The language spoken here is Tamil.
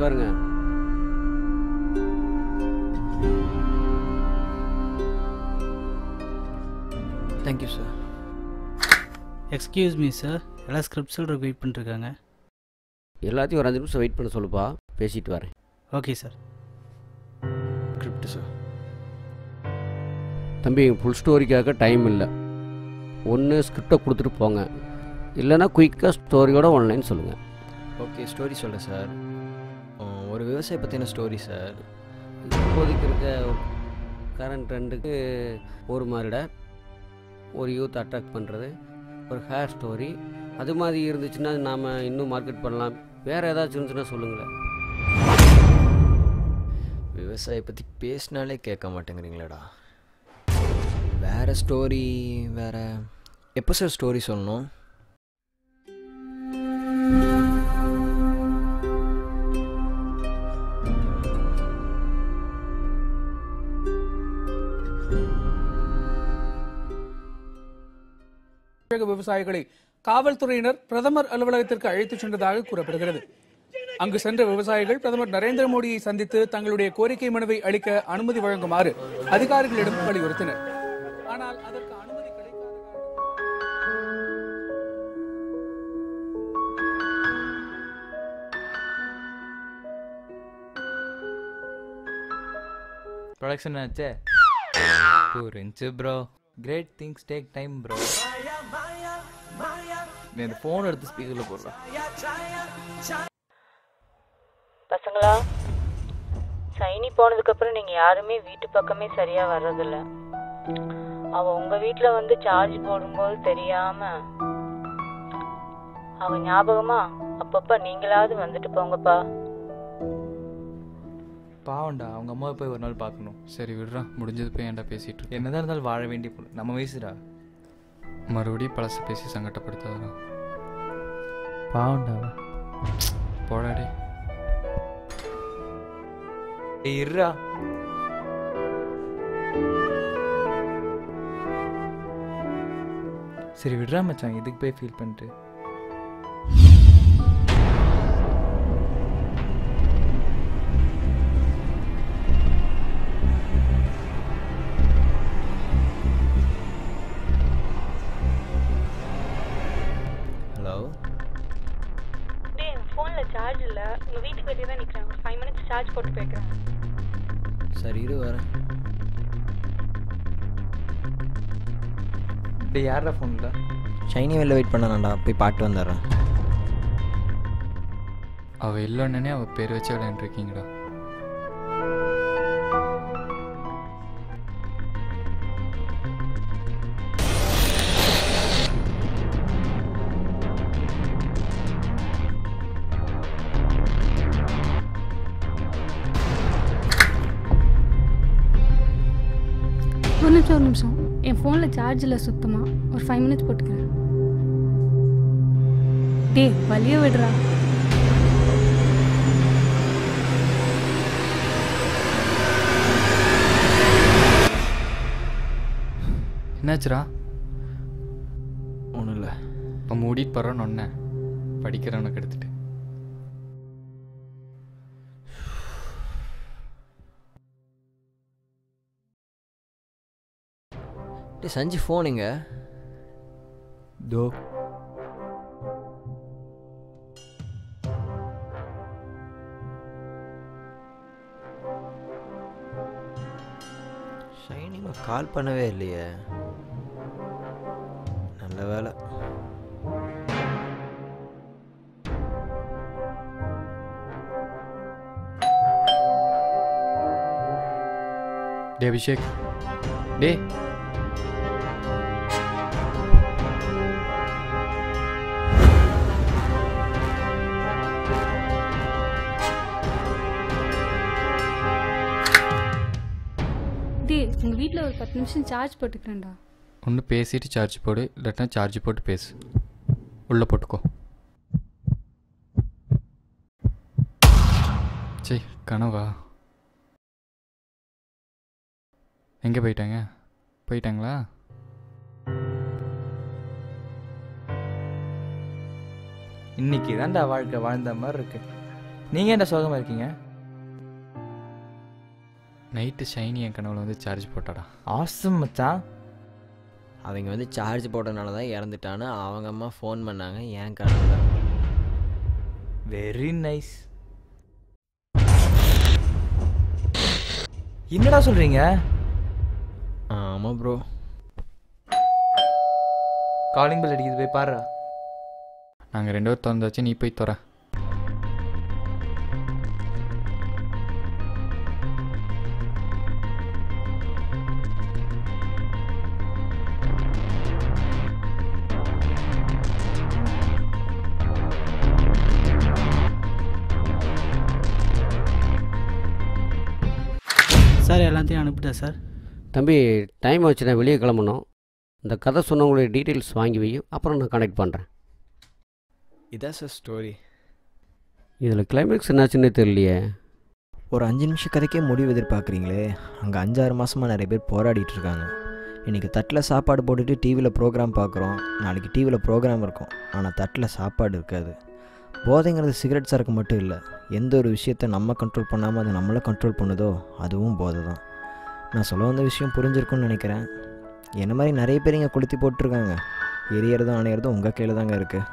உட்காருங்க. Thank you sir. Excuse me sir, எல்லாம் ஸ்கிரிப்ட் சொல்கிற வெயிட் பண்ணிருக்காங்க. எல்லாத்தையும் ஒரு 5 நிமிஷம் வெயிட் பண்ண சொல்லுப்பா, பேசிட்டு வரேன். Okay sir. Script sir. தம்பி, ஃபுல் ஸ்டோரிக்காக டைம் இல்லை. ஒன்று ஸ்கிரிப்டை கொடுத்துட்டு போங்க, இல்லைன்னா குயிக்காக ஸ்டோரியோட ஒன்லைன் சொல்லுங்கள். ஓகே, ஸ்டோரி சொல்கிறேன் சார். ஒரு விவசாய பற்றின ஸ்டோரி சார். இப்போதைக்கு இருக்க கரண்ட் ட்ரெண்டுக்கு ஒரு மாறிட ஒரு யூத் அட்ராக்ட் பண்ணுறது, ஒரு ஹேர் ஸ்டோரி, அது மாதிரி இருந்துச்சுன்னா நாம் இன்னும் மார்க்கெட் பண்ணலாம். வேறு ஏதாச்சும் இருந்துச்சுன்னா சொல்லுங்களேன். விவசாய பற்றி பேசினாலே கேட்க மாட்டேங்கிறீங்களாடா. வேறு ஸ்டோரி வேறு எப்போ சார் ஸ்டோரி சொல்லணும்? விவசாயிகளை காவல்துறையினர் பிரதமர் அலுவலகத்திற்கு அழைத்துச் சென்றதாக கூறப்படுகிறது. அங்கு சென்ற விவசாயிகள் பிரதமர் நரேந்திர மோடியை சந்தித்து தங்களுடைய கோரிக்கை மனுவை அளிக்க அனுமதி வழங்குமாறு அதிகாரிகளிடம் வலியுறுத்தினர். ஆனால் அதற்கு அனுமதி கிடைக்காத ப்ரொடக்ஷன் ஆச்சே புரிஞ்சு bro. Great things take time bro. நீ இந்த ஃபோன் எடுத்து ஸ்பீக்கரில் போடுறேன். பசங்களா, சைனி போனதுக்கப்புறம் நீங்கள் யாருமே வீட்டு பக்கமே சரியாக வர்றதில்ல. அவள் உங்கள் வீட்டில் வந்து சார்ஜ் போடும்போது தெரியாமல் அவள் ஞாபகமா அப்பப்போ நீங்களாவது வந்துட்டு போங்கப்பா. பாவண்டா, அவங்க அம்மாவை போய் ஒரு நாள் பார்க்கணும். சரி விடுறா, முடிஞ்சது போய் ஏன்டா பேசிகிட்டு இருக்கேன். என்னதான் இருந்தாலும் வாழ வேண்டிய பொண்ணு, நம்ம வயசுடா. மறுபடியும் பழச பேசி சங்கடப்படுத்தாதா. பாவண்டா போடாடே. இருடா. சரி விடுறா மச்சான், இதுக்கு போய் ஃபீல் பண்ணிட்டு. ஹலோ. டேய், ஃபோனில் சார்ஜ் இல்லை. உங்கள் வீட்டுக்கு வெளியே தான் நிற்கிறேன். ஒரு 5 minutes சார்ஜ் போட்டு போய்க்கிறேன். சரி இரு வரேன். டே யாரா ஃபோனில்? ஷைனி வெளில வெயிட் பண்ணானாண்டா, போய் பாட்டு வந்துடுறேன். அவள் இல்லைன்னே அவள் பேர் வச்சு விளையாண்டுருக்கீங்கடா. ஒரு நிமிஷம், என் ஃபோனில் சார்ஜ் இல்லை சுத்தமாக. ஒரு 5 minutes போட்டுக்கிறேன். டேய், வழிய விடுறா. என்னாச்சுரா? ஒன்றும் இல்லை. இப்போ மூடிட்டு போகிறோன்னு ஒன்று படிக்கிறவனுக்கு எடுத்துட்டு. டே சஞ்சு, ஃபோனுங்க தோ. ஷைனிமா கால் பண்ணவே இல்லையே. நல்ல வேலை. டே அபிஷேக், டே உங்கள் வீட்டில் ஒரு 10 நிமிஷம் சார்ஜ் போட்டுக்கிறேன்டா. ஒன்று பேசிட்டு சார்ஜ் போடு, இல்லாட்டினா சார்ஜ் போட்டு பேசு. உள்ளே போட்டுக்கோ. சரி, கனவா? எங்கே போயிட்டாங்களா? இன்னைக்கு தான்டா வாழ்க்கை வாழ்ந்த மாதிரி இருக்கு. நீங்கள் என்ன சோகமாக இருக்கீங்க? நைட்டு ஷைனி என் கனவுல வந்து சார்ஜ் போட்டாடா. ஆசம் மச்சான். அவங்க வந்து சார்ஜ் போட்டனால தான் இறந்துட்டான்னு அவங்க அம்மா ஃபோன் பண்ணாங்க என் கனவுல. Very nice. என்னடா சொல்கிறீங்க? ஆமாம் ப்ரோ. காலிங் பெல் அடிக்குது, போய் பாருடா. நாங்கள் 2 பேர் திறந்தாச்சு, நீ போய் தர. சார் எல்லாத்தையும் அனுப்பிட்டேன் சார். தம்பி டைம் வச்சு நான் வெளியே கிளம்பணும். இந்த கதை சொன்னவங்களுடைய டீட்டெயில்ஸ் வாங்கி வையும், அப்புறம் நான் கனெக்ட் பண்ணுறேன். இதான் சார் ஸ்டோரி. இதில் கிளைமேக்ஸ் என்னாச்சுன்னே தெரியலையே. ஒரு 5 நிமிஷம் கதைக்கே முடிவு எதிர்பார்க்குறீங்களே. அங்கே 5-6 மாதமாக நிறைய பேர் போராடிட்டு இருக்காங்க. இன்றைக்கி தட்டில் சாப்பாடு போட்டுட்டு டிவியில் ப்ரோக்ராம் பார்க்குறோம். நாளைக்கு டிவியில் ப்ரோக்ராம் இருக்கும், ஆனால் தட்டில் சாப்பாடு இருக்காது. போதைங்கிறது சிகரெட் சரக்கு மட்டும் இல்லை. எந்த ஒரு விஷயத்தை நம்ம கண்ட்ரோல் பண்ணாமல் அது நம்மளை கண்ட்ரோல் பண்ணுதோ அதுவும் போதை தான். நான் சொல்ல வந்த விஷயம் புரிஞ்சிருக்குன்னு நினைக்கிறேன். என்ன மாதிரி நிறைய பேர் இங்கே கொளுத்தி போட்டிருக்காங்க. எரியறதும் அணையிறதும் உங்கள் கையில் தாங்க இருக்குது.